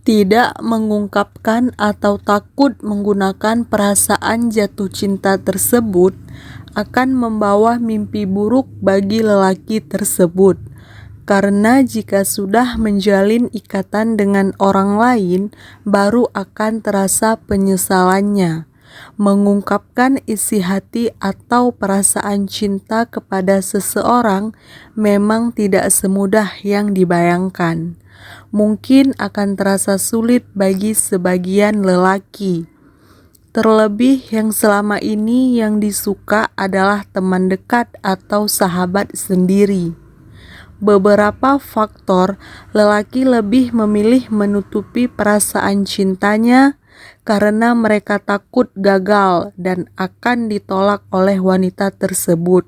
Tidak mengungkapkan atau takut menggunakan perasaan jatuh cinta tersebut akan membawa mimpi buruk bagi lelaki tersebut. Karena jika sudah menjalin ikatan dengan orang lain, baru akan terasa penyesalannya. Mengungkapkan isi hati atau perasaan cinta kepada seseorang memang tidak semudah yang dibayangkan. Mungkin akan terasa sulit bagi sebagian lelaki. Terlebih yang selama ini yang disuka adalah teman dekat atau sahabat sendiri. Beberapa faktor lelaki lebih memilih menutupi perasaan cintanya karena mereka takut gagal dan akan ditolak oleh wanita tersebut.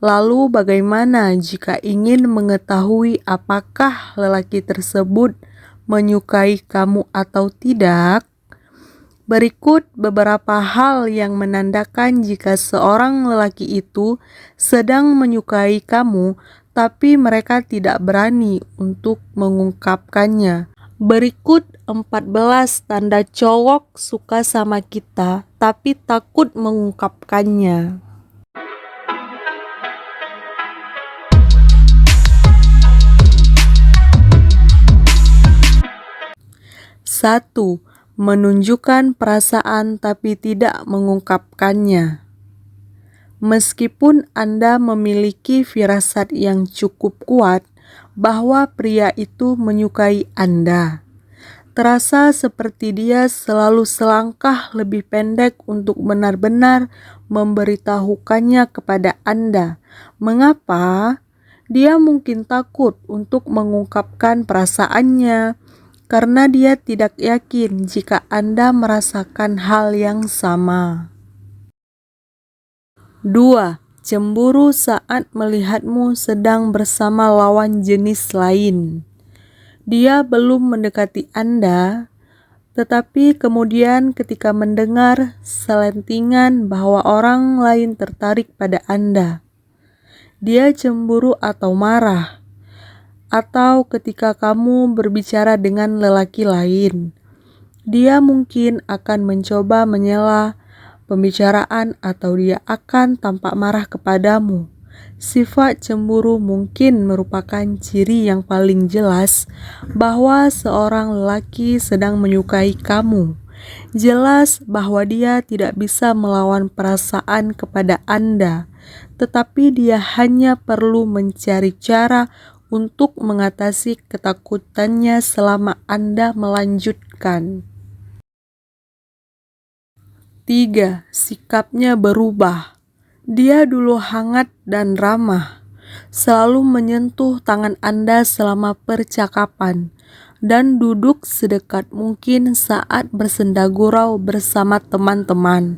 Lalu bagaimana jika ingin mengetahui apakah lelaki tersebut menyukai kamu atau tidak? Berikut beberapa hal yang menandakan jika seorang lelaki itu sedang menyukai kamu, tapi mereka tidak berani untuk mengungkapkannya. Berikut 14 tanda cowok suka sama kita, tapi takut mengungkapkannya. 1. Menunjukkan perasaan tapi tidak mengungkapkannya. Meskipun Anda memiliki firasat yang cukup kuat bahwa pria itu menyukai Anda, terasa seperti dia selalu selangkah lebih pendek untuk benar-benar memberitahukannya kepada Anda. Mengapa? Dia mungkin takut untuk mengungkapkan perasaannya, karena dia tidak yakin jika Anda merasakan hal yang sama. 2. Cemburu saat melihatmu sedang bersama lawan jenis lain. Dia belum mendekati Anda, tetapi kemudian ketika mendengar selentingan bahwa orang lain tertarik pada Anda, dia cemburu atau marah. Atau ketika kamu berbicara dengan lelaki lain, dia mungkin akan mencoba menyela pembicaraan atau dia akan tampak marah kepadamu. Sifat cemburu mungkin merupakan ciri yang paling jelas bahwa seorang lelaki sedang menyukai kamu. Jelas bahwa dia tidak bisa melawan perasaan kepada Anda, tetapi dia hanya perlu mencari cara untuk mengatasi ketakutannya selama Anda melanjutkan. 3. Sikapnya berubah. Dia dulu hangat dan ramah, selalu menyentuh tangan Anda selama percakapan, dan duduk sedekat mungkin saat bersenda gurau bersama teman-teman.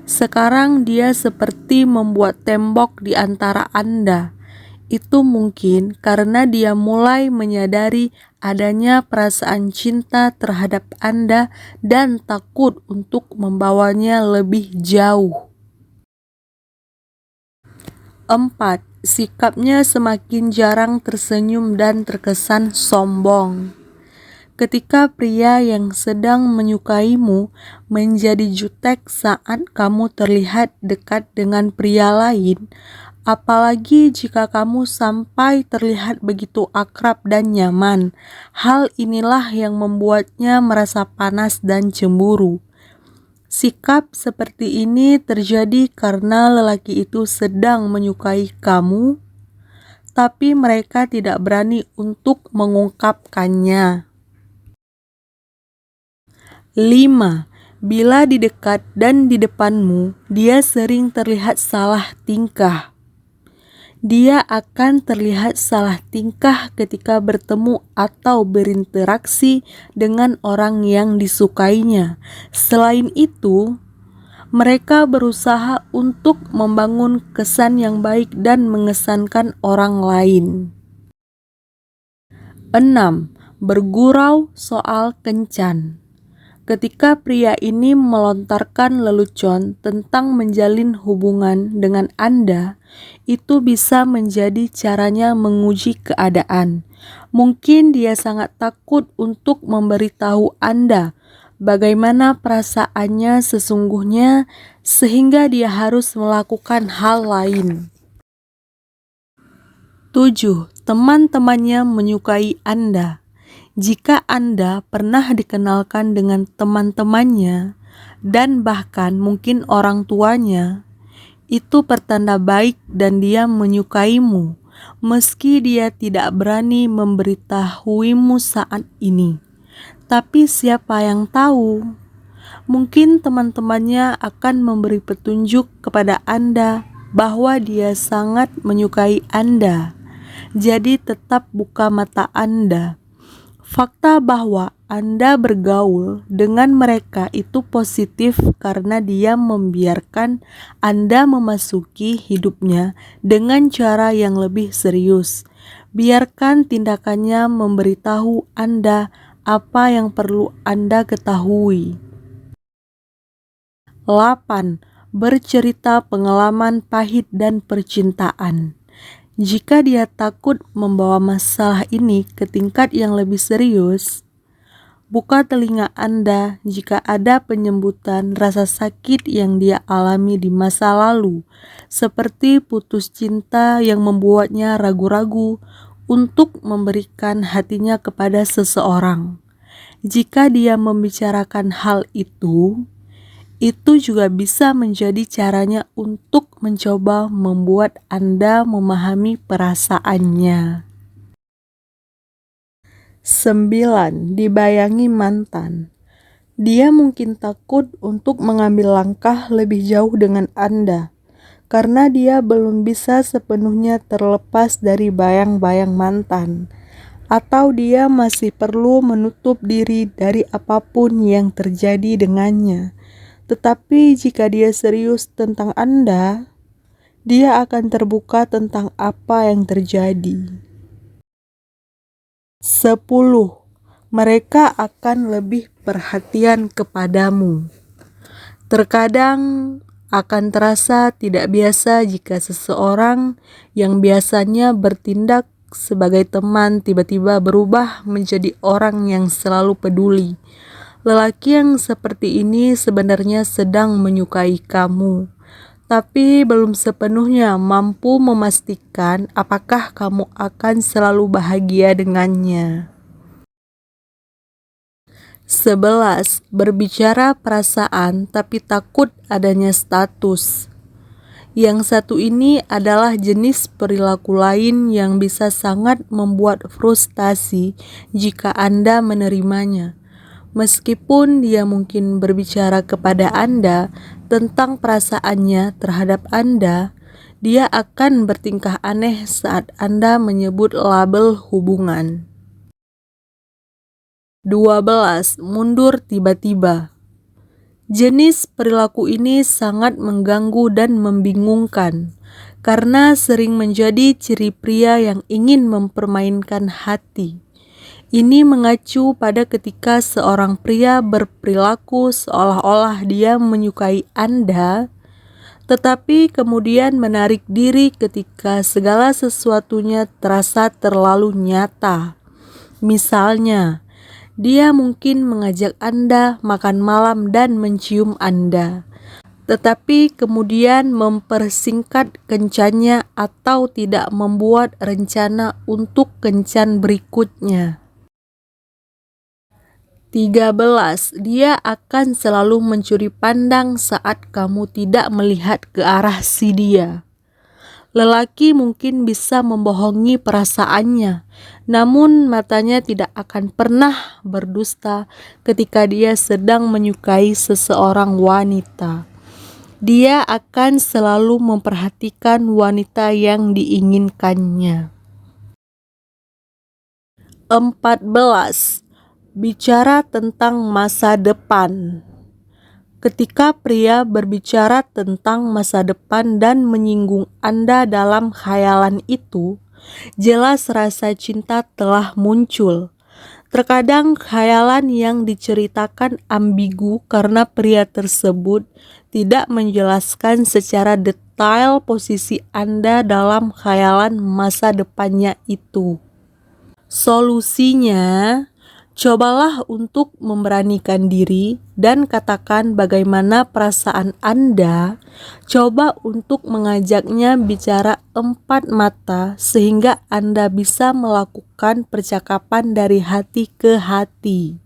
Sekarang dia seperti membuat tembok di antara Anda. Itu mungkin karena dia mulai menyadari adanya perasaan cinta terhadap Anda dan takut untuk membawanya lebih jauh. 4. Sikapnya semakin jarang tersenyum dan terkesan sombong. Ketika pria yang sedang menyukaimu menjadi jutek saat kamu terlihat dekat dengan pria lain, apalagi jika kamu sampai terlihat begitu akrab dan nyaman, hal inilah yang membuatnya merasa panas dan cemburu. Sikap seperti ini terjadi karena lelaki itu sedang menyukai kamu, tapi mereka tidak berani untuk mengungkapkannya. 5. Bila di dekat dan di depanmu, dia sering terlihat salah tingkah. Dia akan terlihat salah tingkah ketika bertemu atau berinteraksi dengan orang yang disukainya. Selain itu, mereka berusaha untuk membangun kesan yang baik dan mengesankan orang lain. 6. Bergurau soal kencan. Ketika pria ini melontarkan lelucon tentang menjalin hubungan dengan Anda, itu bisa menjadi caranya menguji keadaan. Mungkin dia sangat takut untuk memberitahu Anda bagaimana perasaannya sesungguhnya sehingga dia harus melakukan hal lain. 7. Teman-temannya menyukai Anda. Jika Anda pernah dikenalkan dengan teman-temannya dan bahkan mungkin orang tuanya, itu pertanda baik dan dia menyukaimu, meski dia tidak berani memberitahuimu saat ini. Tapi siapa yang tahu? Mungkin teman-temannya akan memberi petunjuk kepada Anda bahwa dia sangat menyukai Anda. Jadi tetap buka mata Anda. Fakta bahwa Anda bergaul dengan mereka itu positif karena dia membiarkan Anda memasuki hidupnya dengan cara yang lebih serius. Biarkan tindakannya memberitahu Anda apa yang perlu Anda ketahui. 8. Bercerita pengalaman pahit dan percintaan. Jika dia takut membawa masalah ini ke tingkat yang lebih serius, buka telinga Anda jika ada penyebutan rasa sakit yang dia alami di masa lalu, seperti putus cinta yang membuatnya ragu-ragu untuk memberikan hatinya kepada seseorang. Jika dia membicarakan hal itu juga bisa menjadi caranya untuk mencoba membuat Anda memahami perasaannya. 9. Dibayangi mantan. Dia mungkin takut untuk mengambil langkah lebih jauh dengan Anda, karena dia belum bisa sepenuhnya terlepas dari bayang-bayang mantan, atau dia masih perlu menutup diri dari apapun yang terjadi dengannya. Tetapi jika dia serius tentang Anda, dia akan terbuka tentang apa yang terjadi. 10. Mereka akan lebih perhatian kepadamu. Terkadang akan terasa tidak biasa jika seseorang yang biasanya bertindak sebagai teman tiba-tiba berubah menjadi orang yang selalu peduli. Lelaki yang seperti ini sebenarnya sedang menyukai kamu, tapi belum sepenuhnya mampu memastikan apakah kamu akan selalu bahagia dengannya. 11. Berbicara perasaan tapi takut adanya status. Yang satu ini adalah jenis perilaku lain yang bisa sangat membuat frustasi jika Anda menerimanya. Meskipun dia mungkin berbicara kepada Anda tentang perasaannya terhadap Anda, dia akan bertingkah aneh saat Anda menyebut label hubungan. 12. Mundur tiba-tiba. Jenis perilaku ini sangat mengganggu dan membingungkan karena sering menjadi ciri pria yang ingin mempermainkan hati. Ini mengacu pada ketika seorang pria berperilaku seolah-olah dia menyukai Anda, tetapi kemudian menarik diri ketika segala sesuatunya terasa terlalu nyata. Misalnya, dia mungkin mengajak Anda makan malam dan mencium Anda, tetapi kemudian mempersingkat kencannya atau tidak membuat rencana untuk kencan berikutnya. 13. Dia akan selalu mencuri pandang saat kamu tidak melihat ke arah si dia. Lelaki mungkin bisa membohongi perasaannya, namun matanya tidak akan pernah berdusta ketika dia sedang menyukai seseorang wanita. Dia akan selalu memperhatikan wanita yang diinginkannya. 14. Bicara tentang masa depan. Ketika pria berbicara tentang masa depan dan menyinggung Anda dalam khayalan itu, jelas rasa cinta telah muncul. Terkadang khayalan yang diceritakan ambigu karena pria tersebut tidak menjelaskan secara detail posisi Anda dalam khayalan masa depannya itu. Solusinya, cobalah untuk memberanikan diri dan katakan bagaimana perasaan Anda. Coba untuk mengajaknya bicara empat mata sehingga Anda bisa melakukan percakapan dari hati ke hati.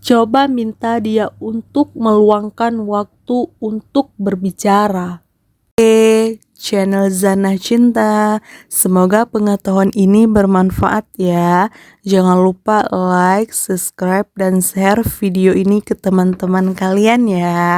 Coba minta dia untuk meluangkan waktu untuk berbicara. Oke, channel Zana Cinta. Semoga pengetahuan ini bermanfaat ya. Jangan lupa like, subscribe, dan share video ini ke teman-teman kalian ya.